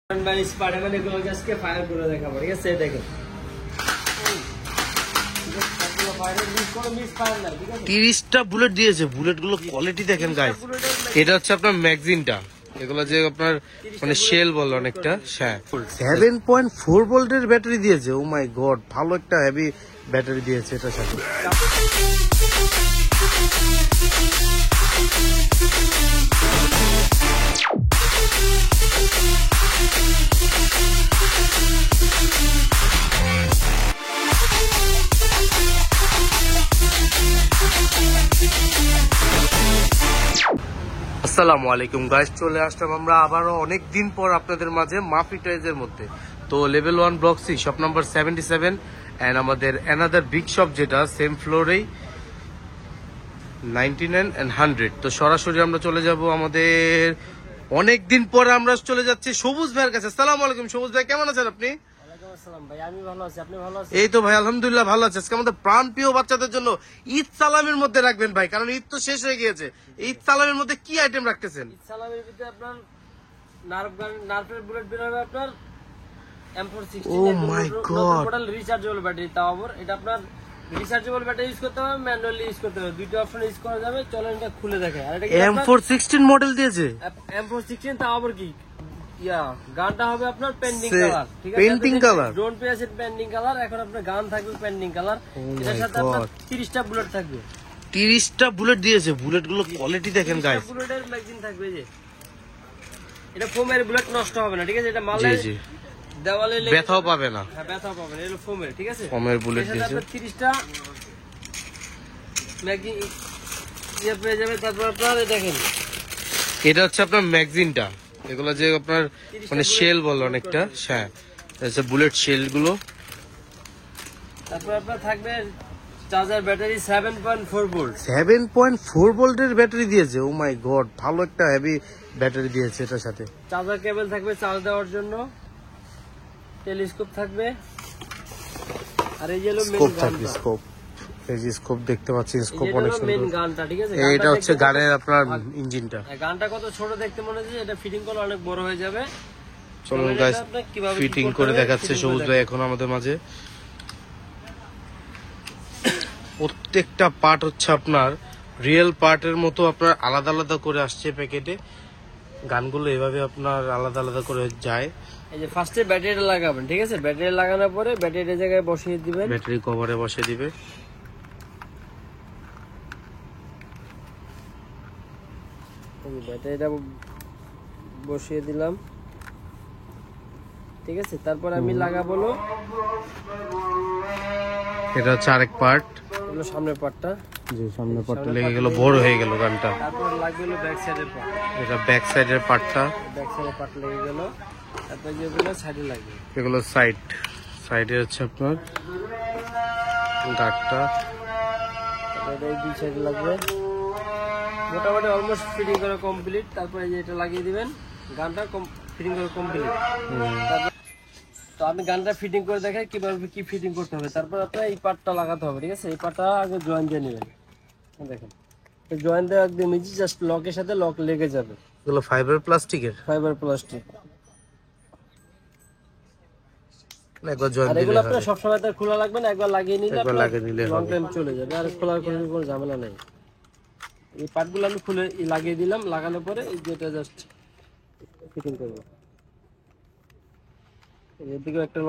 Spiderman এগুলো আজকে fire করে দেখাবো, ঠিক আছে? দেখেন 30টা বুলেট দিয়েছে। বুলেট গুলো কোয়ালিটি দেখেন গাইস। এটা হচ্ছে আপনার ম্যাগজিনটা, এগুলো যে আপনার মানে শেল বলে অনেকটা। হ্যাঁ, 7.4 ভোল্টের ব্যাটারি দিয়েছে। ও মাই গড, ভালো একটা হেভি ব্যাটারি দিয়েছে এটার সাথে। আসসালামু আলাইকুম গাইস, চলে আসলাম আমরা আবারও অনেক দিন পর আপনাদের মাঝে মাফি টয়েজের মধ্যে। তো level 1 block C shop number 77 and আমাদের অ্যানাদার বিগ শপ যেটা সেম ফ্লোরেই 99 এন্ড 100। তো সরাসরি আমরা চলে যাব আমাদের অনেক দিন পর আমরা চলে যাচ্ছি সবুজ ভাইয়ের কাছে। আসসালামু আলাইকুম সবুজ ভাই, কেমন আছেন আপনি? ভাই আমি ভালো আছি, আপনি ভালো আছেন? এই তো ভাই আলহামদুলিল্লাহ ভালো আছে। আজকে আমাদের প্রাণ প্রিয় বাচ্চাদের জন্য ঈদ সালামের মধ্যে রাখবেন ভাই, কারণ ঈদ তো শেষ হয়ে গিয়েছে। ঈদ সালামের মধ্যে কি আইটেম রাখতেছেন? ঈদ সালামের ভিতরে আপনার নার্ভের বুলেট বের হবে আপনার M416 ও মাই গড, মডেল রিচার্জেবল ব্যাটারি। তাও আবার এটা আপনার রিচার্জেবল ব্যাটারি ইউজ করতে হবে, ম্যানুয়ালি ইউজ করতে হবে, দুইটা অপশন ইউজ করা যাবে। চলেন এটা খুলে দেখাই। আর এটা M416 মডেল দিয়েছে। M416 তাও আবার কি গানটা হবে আপনার পেন্ডিং কালার, ঠিক আছে? পেন্ডিং কালার, ডোন্ট পে আছে পেন্ডিং কালার। এখন আপনার গান থাকবে পেন্ডিং কালার, এর সাথে আপনার 30টা বুলেট থাকবে। 30টা বুলেট দিয়েছে। বুলেট গুলো কোয়ালিটি দেখেন গাইস। বুলেটের ম্যাগজিন থাকবে, যে এটা ফোমের বুলেট, নষ্ট হবে না, ঠিক আছে? এটা মালে দেওয়ালে ব্যথাও পাবে না। হ্যাঁ, ব্যথাও পাবে না, এটা ফোমের, ঠিক আছে? ফোমের বুলেট দিয়েছে। 30টা ম্যাগজিন পেয়ে যাবে। তারপর আপনার দেখেন এটা হচ্ছে আপনার ম্যাগজিনটা, এগুলো যে আপনার মানে শেল বলে অনেকটা। হ্যাঁ, আচ্ছা বুলেট শেল গুলো। তারপর আপনার থাকবে চার্জার ব্যাটারি 7.4 ভোল্ট। 7.4 ভোল্টের ব্যাটারি দিয়েছে। ও মাই গড, ভালো একটা হেভি ব্যাটারি দিয়েছে এটার সাথে। চার্জার কেবল থাকবে চার্জ দেওয়ার জন্য, টেলিস্কোপ থাকবে, আর এই যে স্কোপ থাকবে। স্কোপ, এই যে স্কোপ দেখতে পাচ্ছি, স্কোপ অনেক সুন্দর। মেইন গানটা, ঠিক আছে? এটা হচ্ছে গানের আপনার ইঞ্জিনটা। গানটা কত ছোট দেখতে মনে হচ্ছে, এটা ফিটিং করলে অনেক বড় হয়ে যাবে। চলুন গাইস ফিটিং করে দেখাচ্ছে সবুজ ভাই এখন আমাদের মাঝে। প্রত্যেকটা পার্ট হচ্ছে আপনার রিয়েল পার্টের মতো আপনার আলাদা আলাদা করে আসছে প্যাকেটে। গানগুলো এভাবে আপনার আলাদা আলাদা করে যায়। এই যে ফার্স্টে ব্যাটারিটা লাগাবেন, ঠিক আছে? ব্যাটারি লাগানোর পরে ব্যাটারির জায়গায় বসিয়ে দিবেন, ব্যাটারি কভারে বসিয়ে দিবে। ব্যাটারিটা বসিয়ে দিলাম, ঠিক আছে? তারপর আমি লাগাবো, এটা হচ্ছে আরেক পার্ট, এগুলো সামনের পার্টটা। যে সামনের পার্টটা লেগে গেল, বড় হয়ে গেল গানটা। তারপর লাগবে হলো ব্যাক সাইডের পার্ট, এটা ব্যাক সাইডের পার্টটা। ব্যাক সাইডের পার্ট লেগে গেল। তারপর যেগুলো সাইডে লাগবে, এগুলো সাইডে হচ্ছে আপনার গার্ডটা। তারপর এটা এই দুই সাইডে লাগবে। মোটামুটি অলমোস্ট ফিটিং করা কমপ্লিট। তারপরে যে এটা লাগিয়ে দিবেন, গানটা ফিটিং করা কমপ্লিট। তো আমি গানটা ফিটিং করে দেখাই কিভাবে কি ফিটিং করতে হবে। তারপর আপনার এই পার্টটা লাগাতে হবে, ঠিক আছে? এই পার্টটা আগে জয়েন দিয়ে নেবেন। দেখেন জয়েন দেওয়া একদম ইজি, জাস্ট লকের সাথে লক লেগে যাবে। এগুলো ফাইবার প্লাস্টিকের, ফাইবার প্লাস্টিক। একবার জয়েন আর দিলে এগুলো আপনার সবসময় তার খোলা লাগবে না, একবার লাগিয়ে নিলে লং হবে। টাইম চলে যাবে, আর খোলার কোনো ঝামেলা নেই। এই পার্টগুলো আমি খুলে লাগিয়ে দিলাম, লাগানোর পরে এই যেটা জাস্ট ফিটিং করবো। এদিকেও একটা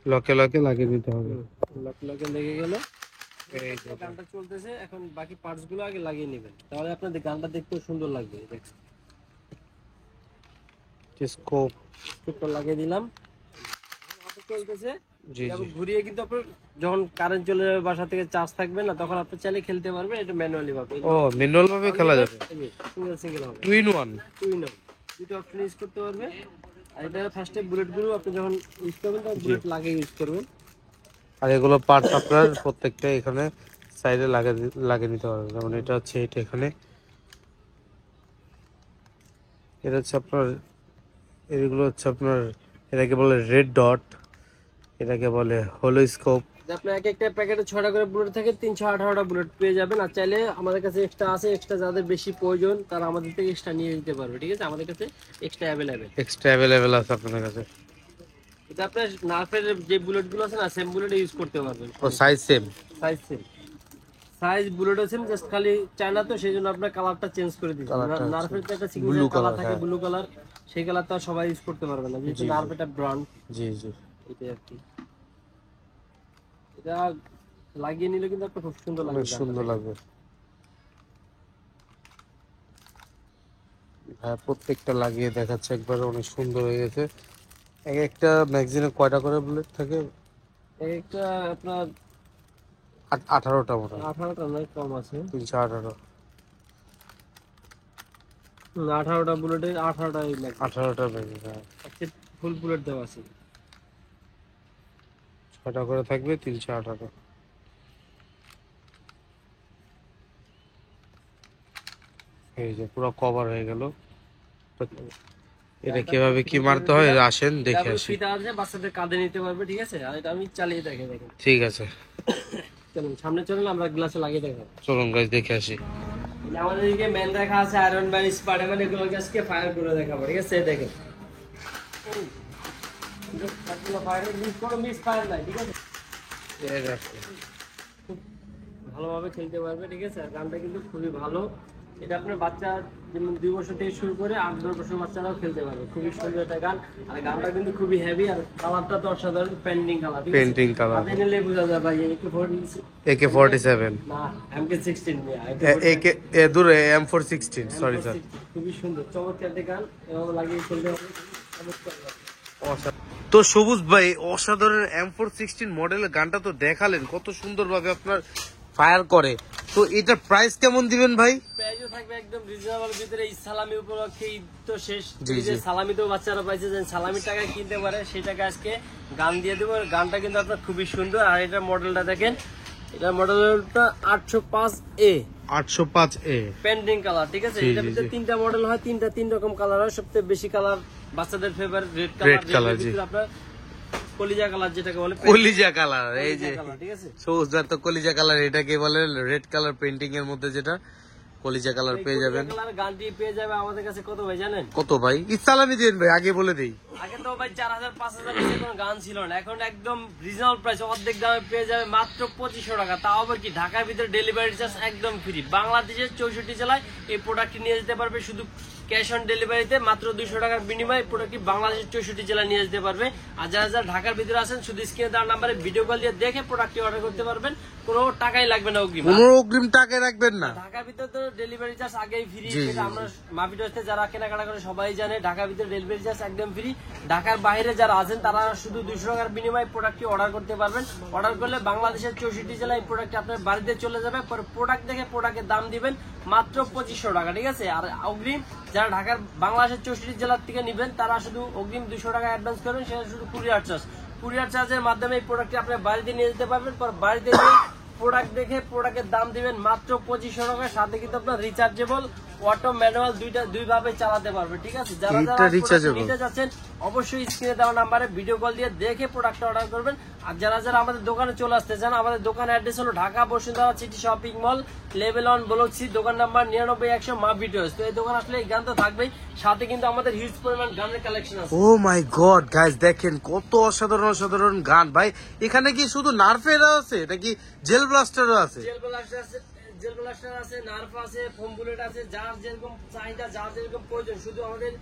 লকে লাগিয়ে দিতে হবে। লকে লেগে গেল। গানটা চলতেছে, এখন বাকি পার্টস গুলো আগে লাগিয়ে নেবেন, তাহলে আপনাদের গানটা দেখতেও সুন্দর লাগবে। স্কোপটা লাগিয়ে দিলাম, চলতেছে। ঘুরিয়ে কিন্তু আপনার যখন কারেন্ট চলে যাবে, বাসা থেকে চার্জ থাকবে না, তখন আপনি চাইলে খেলতে পারবেন। এটা ম্যানুয়ালি ভাবে, ম্যানুয়াল ভাবে খেলা যাবে। সিঙ্গেল হবে, 2 in 1 দুটো অপশন ইউজ করতে পারবে। আর এটা ফার্স্টে বুলেট গুলো আপনি যখন ইউজ করবেন তখন বুলেট লাগিয়ে ইউজ করবেন। আর এগুলো পার্টস আপনার প্রত্যেকটা এখানে সাইডে লাগিয়ে নিতে হবে। যেমন এটা হচ্ছে এটা এখানে, এটা হচ্ছে আপনার, এগুলো হচ্ছে আপনার, এটাকে বলে রেড ডট, এটাকে বলে হোলো স্কোপ। আপনার এক একটা প্যাকেটে 6টা করে বুলেট থাকে, 318টা বুলেট পেয়ে যাবেন। আর চাইলে আমাদের কাছে এক্সট্রা আছে, এক্সট্রা যাদের বেশি প্রয়োজন তারা আমাদের থেকে এক্সট্রা নিয়ে নিতে পারবে, ঠিক আছে? আমাদের কাছে এক্সট্রা অ্যাভেলেবেল আছে আপনাদের কাছে। এটা আপনার নার্ফের যে বুলেট গুলো আছে না, সেম বুলেট ইউজ করতে পারবেন। ও সাইজ সেম, সাইজ বুলেট আছে, জাস্ট খালি চায়না তো সেই জন্য আপনার কালারটা চেঞ্জ করে দিচ্ছি। নার্ফের তো একটা সিগনেচার কালার থাকে, ব্লু কালার, সেই কালারটা সবাই ইউজ করতে পারবে না, যেহেতু নার্ফ এটা ব্র্যান্ড। জি জি, এটাই আর কি। এটা লাগিয়ে নিলে কিন্তু আপনার খুব সুন্দর লাগবে, সুন্দর লাগবে। হ্যাঁ, প্রত্যেকটা লাগিয়ে দেখাচ্ছে একবার, অনেক সুন্দর হয়ে গেছে। এক একটা ম্যাগাজিনে কয়টা করে বুলেট থাকে? একটা আপনার 18টা মতো, 18টা নয়, কম আছে, 318। 18টা বুলেটে 18টাই লাগবে। 18টা ম্যাগাজিন, হ্যাঁ, ফুল বুলেট দেওয়া আছে। 6টা করে থাকবে, 318। এই যে পুরো কভার হয়ে গেল। এটা কিভাবে কি মারতে হয় আসেন দেখে আসি। ফিতা আছে, বাচ্চাদের কাঁধে নিতে পারবে, ঠিক আছে? আর এটা আমি চালিয়ে দেখেন। ঠিক আছে, চলুন সামনে চলুন, আমরা গ্লাসে লাগিয়ে দেখাবো। চলুন গাইস দেখে আসি। আমাদের এদিকে মেন দেখা আছে আয়রন ম্যান, স্পাইডারম্যান, এগুলো আজকে ফায়ার করে দেখাবো, ঠিক আছে? দেখেন ভালোভাবে খেলতে পারবে, ঠিক আছে? আর গানটা কিন্তু খুবই ভালো। এটা আপনার বাচ্চা যেমন 2 বছর থেকে শুরু করে 8-10 বছর বাচ্চারাও খেলতে পারবে, খুবই সুন্দর একটা গান। আর গানটা কিন্তু খুবই হেভি, আর কালারটা তো অসাধারণ, পেন্টিং কালার, পেন্টিং কালার, হাতে নিলে বোঝা যায় ভাই AK47 না MK16 দূর M416, সরি স্যার। খুবই সুন্দর চমৎকার একটা গান, এবং লাগিয়ে খেলতে হবে। তো সবুজ ভাই, অসাধারণ M416 মডেলের গানটা তো দেখালেন, কত সুন্দর ভাবে আপনার ফায়ার করে। তো এটা প্রাইস কেমন দিবেন ভাই? প্রাইসও থাকবে একদম রিজনেবল ভিতরে। ঈদ সালামি উপলক্ষে, ঈদ তো শেষ, জি জি, সালামি তো বাচ্চারা পাইছে, যে সালামির টাকায় কিনতে পারে, সেই টাকা আজকে গান দিয়ে দেবো। গানটা কিন্তু আপনার খুবই সুন্দর। আর এটার মডেলটা দেখেন, এটার মডেলটা 805A, 805A পেন্টিং কালার, ঠিক আছে? এটার ভিতরে 3টা মডেল হয়, 3 রকম কালার হয়। সবচেয়ে বেশি কালার বাচ্চাদের ফেভারিট রেড কালার, জি। আপনার কলিজা কালার যেটাকে বলে, কলিজা কালার, এই যে ঠিক আছে, সবুজ ভাই তো কলিজা কালার এটাকে বলে, রেড কালার পেইন্টিং এর মধ্যে যেটা কলিজা কালার পেয়ে যাবেন। কালার গানটি পেয়ে যাবে আমাদের কাছে। কত ভাই জানেন? কত ভাই? ইসলামি দিন ভাই, আগে বলে দেই। আগে তো ভাই 4000-5000 নিচে কোনো গান ছিল না, এখন একদম রিজনেবল প্রাইস, অর্ধেক দামে পেয়ে যাবে মাত্র 2500 টাকা। তাও আবার কি ঢাকার ভিতরে ডেলিভারি চার্জ একদম ফ্রি। বাংলাদেশের 64 জেলায় এই প্রোডাক্টটি নিয়ে যেতে পারবে, শুধু ক্যাশ অন ডেলিভারিতে মাত্র 200 টাকার বিনিময়ে প্রোডাক্টটি বাংলাদেশের 64 জেলায় নিয়ে যেতে পারবে। আর যারা যারা ঢাকার ভিতরে আছেন, শুধু স্ক্রিনে দেওয়া নাম্বারে ভিডিও কল দিয়ে দেখে প্রোডাক্টটি অর্ডার করতে পারবেন, কোনো টাকাই লাগবে না অগ্রিম। কোনো অগ্রিম টাকা রাখবেন না। ঢাকার ভিতরে তো ডেলিভারি চার্জ আগেই ফ্রি, সেটা আমরা মাভিডোতে যারা কেনাকাটা করে সবাই জানে। ঢাকার ভিতরে ডেলিভারি চার্জ একদম ফ্রি। ঢাকার বাইরে যারা আছেন তারা শুধু 200 টাকার বিনিময়ে প্রোডাক্টটি অর্ডার করতে পারবেন। অর্ডার করলে বাংলাদেশের 64 জেলায় এই প্রোডাক্টটি আপনার বাড়িতে চলে যাবে। পরে প্রোডাক্ট দেখে প্রোডাক্টের দাম দিবেন মাত্র 2500 টাকা, ঠিক আছে? আর অগ্রিম যারা ঢাকার বাংলাদেশের 64 জেলার থেকে নেবেন তারা শুধু অগ্রিম 200 টাকা অ্যাডভান্স করবেন, সেটা শুধু কুরিয়ার চার্জ। কুরিয়ার চার্জের মাধ্যমে এই প্রোডাক্টটি আপনার বাড়িতে নিয়ে যেতে পারবেন। পর বাড়িতে নিয়ে প্রোডাক্ট দেখে প্রোডাক্টের দাম দিবেন মাত্র 2500 টাকা। সাথে কিন্তু আপনার রিচার্জেবল, অটো, ম্যানুয়াল দুই ভাবে চালাতে পারবে, ঠিক আছে? যারা যারা নিতে যাচ্ছেন অবশ্যই স্ক্রিনে দেওয়া নাম্বারে ভিডিও কল দিয়ে দেখে প্রোডাক্টটা অর্ডার করবেন। আর যারা যারা আমাদের দোকানে চলে আসতে চান, আমাদের দোকান অ্যাড্রেস হলো Dhaka Bashundhara city shopping mall, level 1, block C, দোকান নাম্বার 99 100, মাভিডিওস। তো এই দোকান আসলে এই গান তো থাকবেই, সাথে কিন্তু আমাদের হিউজ পরিমাণ গানের কালেকশন আছে। ও মাই গড গাইস, দেখেন কত অসাধারণ অসাধারণ গান ভাই। এখানে কি শুধু নার্ফেরা আছে নাকি জেল ব্লাস্টারও আছে? জেল ব্লাস্টার আছে, জেল ব্লাস্টার আছে, নার্ফ আছে, ফোম বুলেট আছে। যার যেরকম চাহিদা, যার যেরকম প্রয়োজন, শুধু আমাদের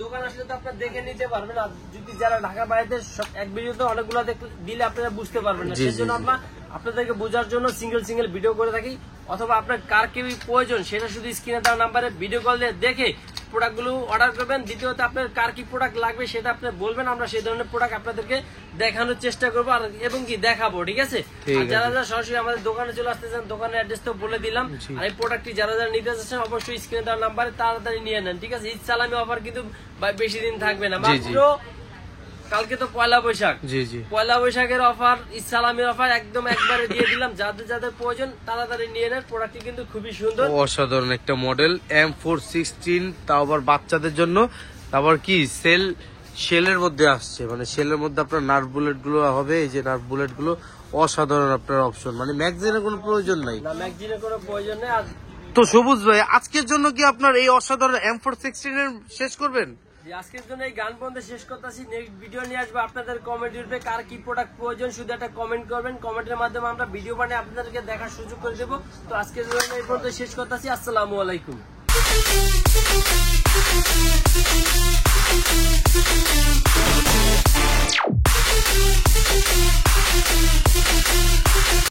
দোকান আসলে তো আপনার দেখে নিতে পারবেন। আর যদি যারা ঢাকা বাইরে এক ভিডিওতে অনেকগুলো দিলে আপনারা বুঝতে পারবেন না, সেই জন্য আমরা আপনাদেরকে বোঝার জন্য সিঙ্গেল ভিডিও করে থাকি। অথবা আপনার কার কি প্রয়োজন সেটা শুধু স্ক্রিনে দেওয়া নাম্বারে ভিডিও কল দিয়ে দেখে প্রোডাক্টগুলো অর্ডার করবেন। দ্বিতীয়ত আপনার কার কি প্রোডাক্ট লাগবে সেটা আপনি বলবেন, আমরা সেই ধরনের প্রোডাক্ট আপনাদেরকে দেখানোর চেষ্টা করবো আর এবং কি দেখাবো, ঠিক আছে? আর যারা যারা সরাসরি আমাদের দোকানে চলে আসতে চান, দোকানের অ্যাড্রেস তো বলে দিলাম। আর এই প্রোডাক্টটি যারা যারা নিতে চাচ্ছেন অবশ্যই স্ক্রিনে দেওয়া নাম্বারে তাড়াতাড়ি নিয়ে নেন, ঠিক আছে? ঈদ সালামি অফার কিন্তু বেশি দিন থাকবে না, মাত্র কালকে তো পয়লা বৈশাখ। পয়লা বৈশাখের অফার, ঈদ সালামির অফার একদম একবারে দিয়ে দিলাম। যাদের যাদের প্রয়োজন তাড়াতাড়ি নিয়ে নেন, প্রোডাক্টটি কিন্তু খুবই সুন্দর, অসাধারণ একটা মডেল M416, তাও আবার বাচ্চাদের জন্য। তারপর কি শেলের মধ্যে আসছে, মানে শেলের মধ্যে আপনার নার্ভ বুলেট গুলো হবে, এই যে নার্ভ বুলেট গুলো অসাধারণ আপনার অপশন, মানে ম্যাগজিনের কোনো প্রয়োজন নাই। না, ম্যাগজিনের কোনো প্রয়োজন নেই। আর তো সবুজ ভাই, আজকের জন্য কি আপনার এই অসাধারণ M416 এর শেষ করবেন? আজকের জন্য এই গান পর্যন্ত শেষ করতেছি। নেক্সট ভিডিও নিয়ে আসবো আপনাদের কমেন্ট উঠবে, কার কি প্রোডাক্ট প্রয়োজন শুধু একটা কমেন্ট করবেন, কমেন্টের মাধ্যমে আমরা ভিডিও বানিয়ে আপনাদেরকে দেখার সুযোগ করে দেবো। তো আজকের জন্য এই পর্যন্ত শেষ করতেছি। আসসালামু আলাইকুম।